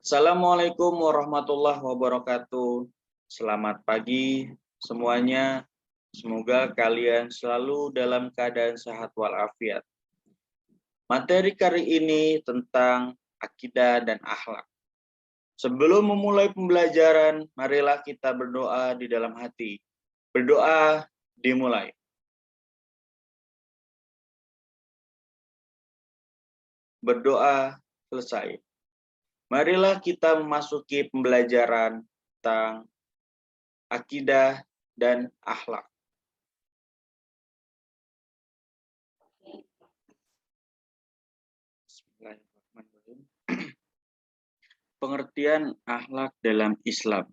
Assalamualaikum warahmatullahi wabarakatuh. Selamat pagi semuanya. Semoga kalian selalu dalam keadaan sehat walafiat. Materi kali ini tentang akidah dan akhlak. Sebelum memulai pembelajaran, marilah kita berdoa di dalam hati. Berdoa dimulai. Berdoa selesai. Marilah kita memasuki pembelajaran tentang akidah dan akhlak. Bismillahirrahmanirrahim. Pengertian akhlak dalam Islam.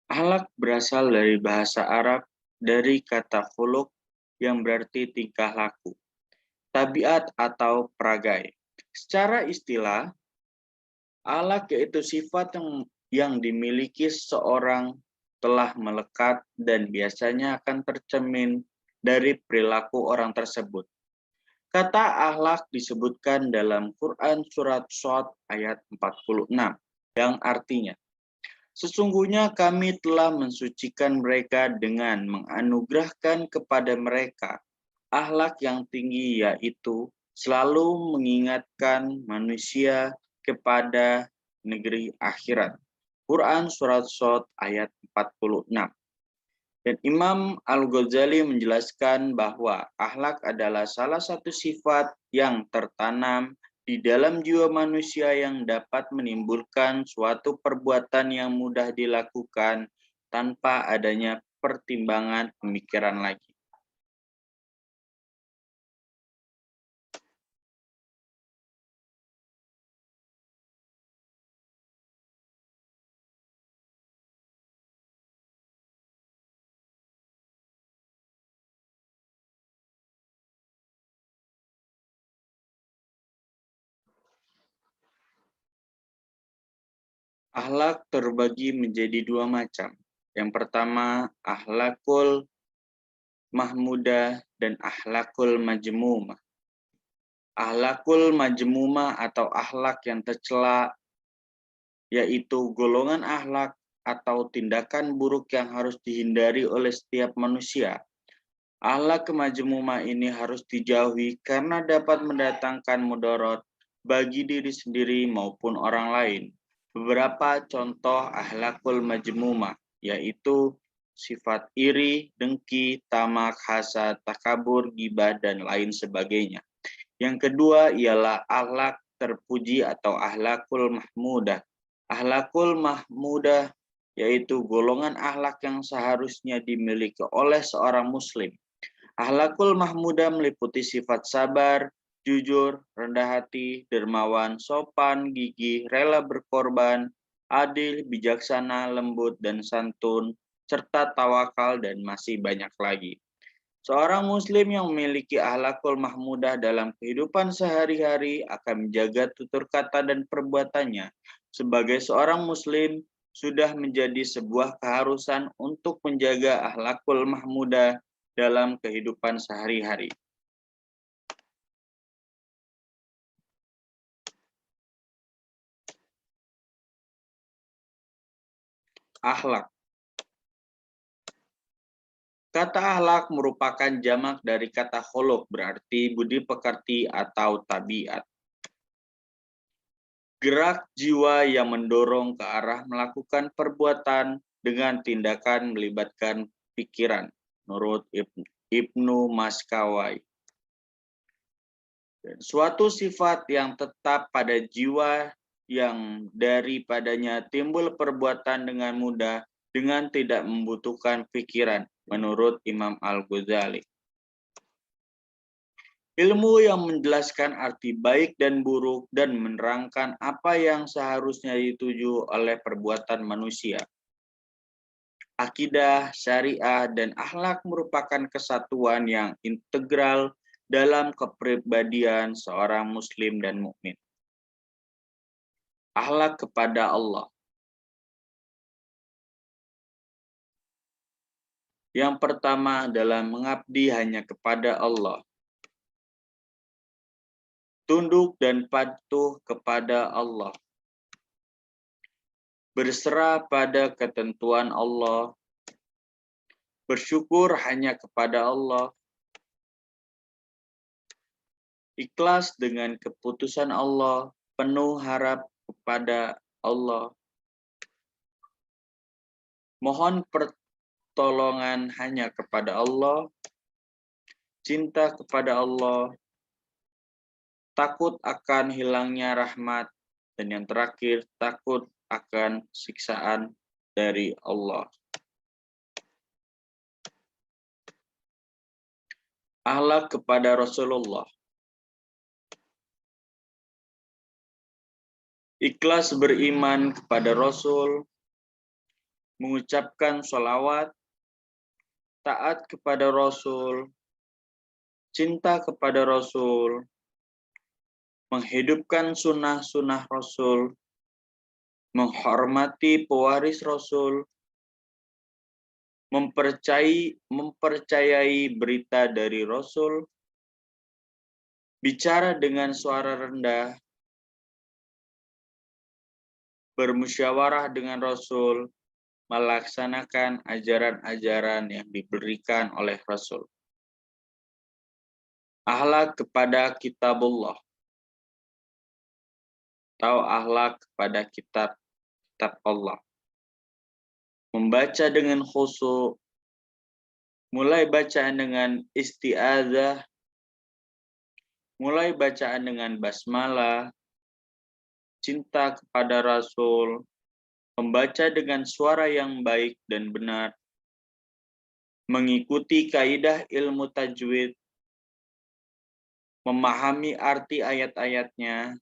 Akhlak berasal dari bahasa Arab dari kata khuluq yang berarti tingkah laku, tabiat atau peragai. Secara istilah, akhlak yaitu sifat yang dimiliki seorang telah melekat dan biasanya akan tercermin dari perilaku orang tersebut. Kata akhlak disebutkan dalam Quran surat Shad ayat 46 yang artinya, sesungguhnya kami telah mensucikan mereka dengan menganugerahkan kepada mereka akhlak yang tinggi, yaitu selalu mengingatkan manusia kepada negeri akhirat. Quran surat Shad ayat 46. Dan Imam Al-Ghazali menjelaskan bahwa akhlak adalah salah satu sifat yang tertanam di dalam jiwa manusia yang dapat menimbulkan suatu perbuatan yang mudah dilakukan tanpa adanya pertimbangan pemikiran lagi. Akhlak terbagi menjadi dua macam. Yang pertama, akhlakul mahmudah dan akhlakul majmumah. Akhlakul majmumah atau akhlak yang tercela yaitu golongan akhlak atau tindakan buruk yang harus dihindari oleh setiap manusia. Akhlak kemajmumah ini harus dijauhi karena dapat mendatangkan mudarat bagi diri sendiri maupun orang lain. Beberapa contoh akhlakul majmumah yaitu sifat iri, dengki, tamak, hasad, takabur, gibah, dan lain sebagainya. Yang kedua ialah akhlak terpuji atau akhlakul mahmudah. Akhlakul mahmudah yaitu golongan akhlak yang seharusnya dimiliki oleh seorang muslim. Akhlakul mahmudah meliputi sifat sabar, jujur, rendah hati, dermawan, sopan, gigih, rela berkorban, adil, bijaksana, lembut, dan santun, serta tawakal, dan masih banyak lagi. Seorang muslim yang memiliki akhlakul mahmudah dalam kehidupan sehari-hari akan menjaga tutur kata dan perbuatannya. Sebagai seorang muslim, sudah menjadi sebuah keharusan untuk menjaga akhlakul mahmudah dalam kehidupan sehari-hari. Akhlak. Kata akhlak merupakan jamak dari kata khuluq, berarti budi pekerti atau tabiat. Gerak jiwa yang mendorong ke arah melakukan perbuatan dengan tindakan melibatkan pikiran, menurut Ibnu Maskawai. Suatu sifat yang tetap pada jiwa yang daripadanya timbul perbuatan dengan mudah dengan tidak membutuhkan pikiran, menurut Imam Al-Ghazali. Ilmu yang menjelaskan arti baik dan buruk dan menerangkan apa yang seharusnya dituju oleh perbuatan manusia. Akidah, syariah, dan akhlak merupakan kesatuan yang integral dalam kepribadian seorang muslim dan mukmin. Akhlak kepada Allah. Yang pertama adalah mengabdi hanya kepada Allah. Tunduk dan patuh kepada Allah. berserah pada ketentuan Allah, bersyukur hanya kepada Allah, ikhlas dengan keputusan Allah, penuh harap kepada Allah, mohon pertolongan hanya kepada Allah, cinta kepada Allah, takut akan hilangnya rahmat, dan yang terakhir, takut akan siksaan dari Allah. Akhlak kepada Rasulullah. Ikhlas beriman kepada Rasul, mengucapkan sholawat, taat kepada Rasul, cinta kepada Rasul, menghidupkan sunnah-sunnah Rasul, menghormati pewaris Rasul, mempercayai berita dari Rasul, bicara dengan suara rendah, bermusyawarah dengan Rasul, melaksanakan ajaran-ajaran yang diberikan oleh Rasul. Akhlak kepada kitabullah, atau akhlak kepada kitab Allah. Membaca dengan khusyuk, mulai bacaan dengan isti'adzah, mulai bacaan dengan basmalah, cinta kepada Rasul, membaca dengan suara yang baik dan benar, mengikuti kaidah ilmu tajwid, memahami arti ayat-ayatnya,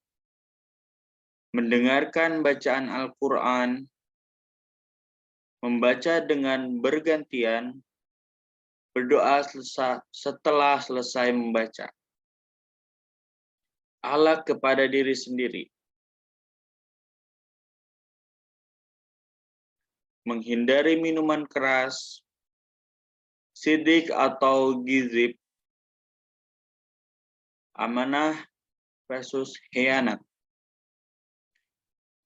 mendengarkan bacaan Al-Quran, membaca dengan bergantian, berdoa setelah selesai membaca. Akhlak kepada diri sendiri. Menghindari minuman keras, sidik atau gizib, amanah versus khianat,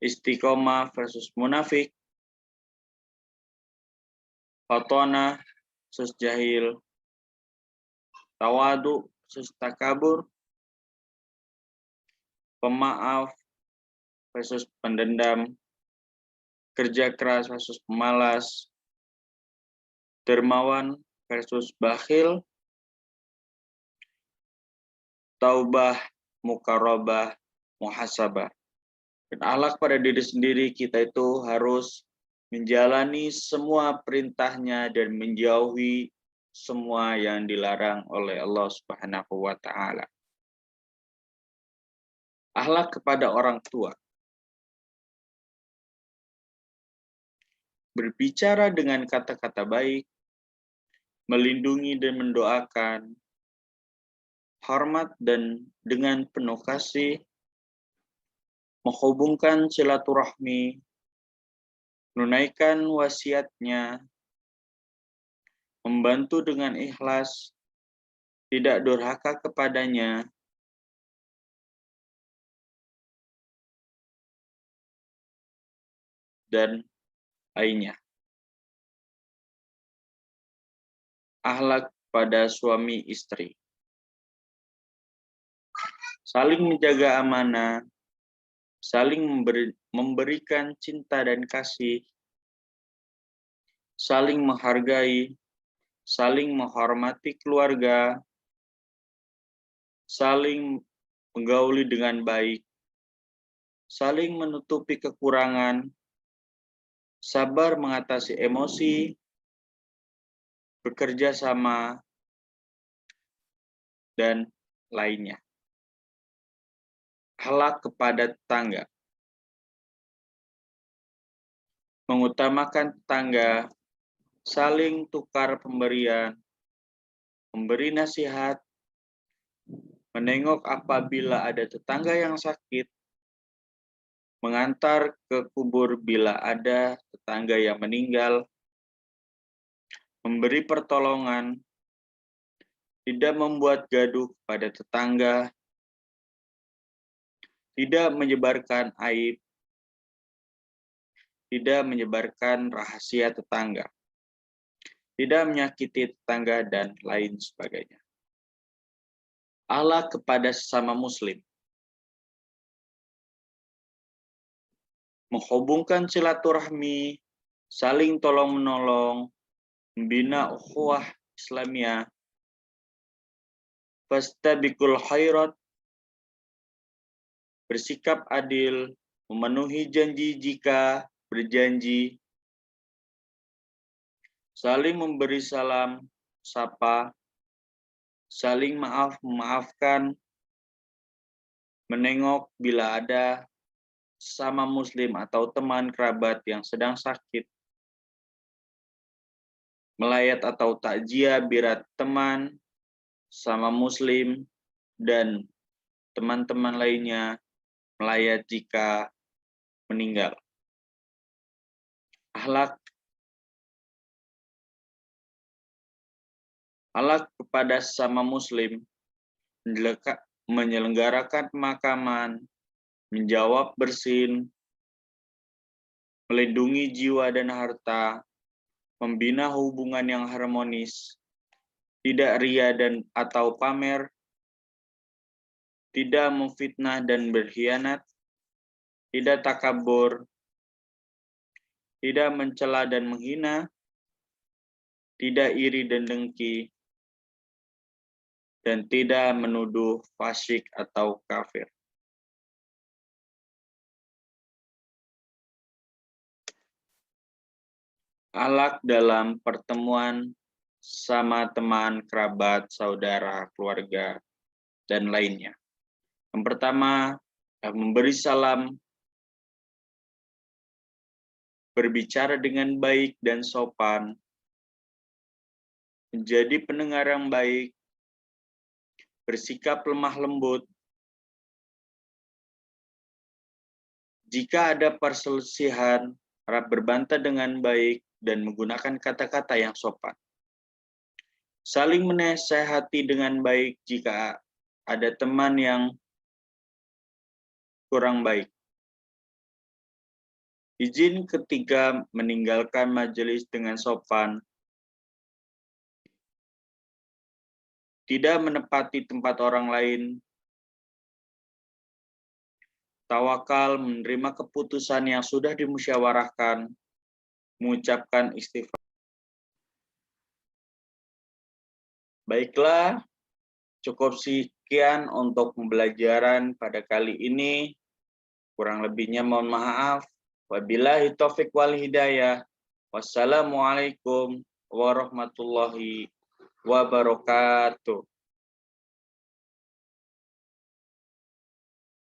istiqomah versus munafik, fatona versus jahil, tawadu versus takabur, pemaaf versus pendendam, kerja keras versus pemalas, dermawan versus bakhil, taubah, mukarabah, muhasabah. Dan akhlak pada diri sendiri, kita itu harus menjalani semua perintahnya dan menjauhi semua yang dilarang oleh Allah Subhanahu wa Ta'ala. Akhlak kepada orang tua. Berbicara dengan kata-kata baik, melindungi dan mendoakan, hormat dan dengan penuh kasih, menghubungkan silaturahmi, menunaikan wasiatnya, membantu dengan ikhlas, tidak durhaka kepadanya, dan lainnya. Akhlak pada suami istri. Saling menjaga amanah, saling memberikan cinta dan kasih, saling menghargai, saling menghormati keluarga, saling menggauli dengan baik, saling menutupi kekurangan, sabar mengatasi emosi, bekerja sama, dan lainnya. Akhlak kepada tetangga. Mengutamakan tetangga, saling tukar pemberian, memberi nasihat, menengok apabila ada tetangga yang sakit, mengantar ke kubur bila ada tetangga yang meninggal, memberi pertolongan, tidak membuat gaduh pada tetangga, tidak menyebarkan aib, tidak menyebarkan rahasia tetangga, tidak menyakiti tetangga, dan lain sebagainya. Akhlak kepada sesama muslim, menghubungkan silaturahmi, saling tolong-menolong, membina ukhuwah Islamiyah, fastabiqul khairat, bersikap adil, memenuhi janji jika berjanji, saling memberi salam, sapa, saling maaf, memaafkan, menengok bila ada sesama muslim atau teman kerabat yang sedang sakit, melayat atau takziah bila teman sama muslim dan teman-teman lainnya melayat jika meninggal. Akhlak kepada sesama muslim, menyelenggarakan pemakaman, menjawab bersin, melindungi jiwa dan harta, membina hubungan yang harmonis, tidak ria dan atau pamer, tidak memfitnah dan berkhianat, tidak takabur, tidak mencela dan menghina, tidak iri dan dengki, dan tidak menuduh fasik atau kafir. Akhlak dalam pertemuan sama teman, kerabat, saudara, keluarga, dan lainnya. Yang pertama, memberi salam, berbicara dengan baik dan sopan, menjadi pendengar yang baik, bersikap lemah lembut. Jika ada perselisihan, harap berbantah dengan baik dan menggunakan kata-kata yang sopan. Saling menasehati dengan baik jika ada teman yang kurang baik. Izin ketika meninggalkan majelis dengan sopan. Tidak menepati tempat orang lain. Tawakal, menerima keputusan yang sudah dimusyawarahkan. Mengucapkan istighfar. Baiklah, cukup sekian untuk pembelajaran pada kali ini. Kurang lebihnya mohon maaf. Wabillahi taufiq wal hidayah. Wassalamualaikum warahmatullahi wabarakatuh.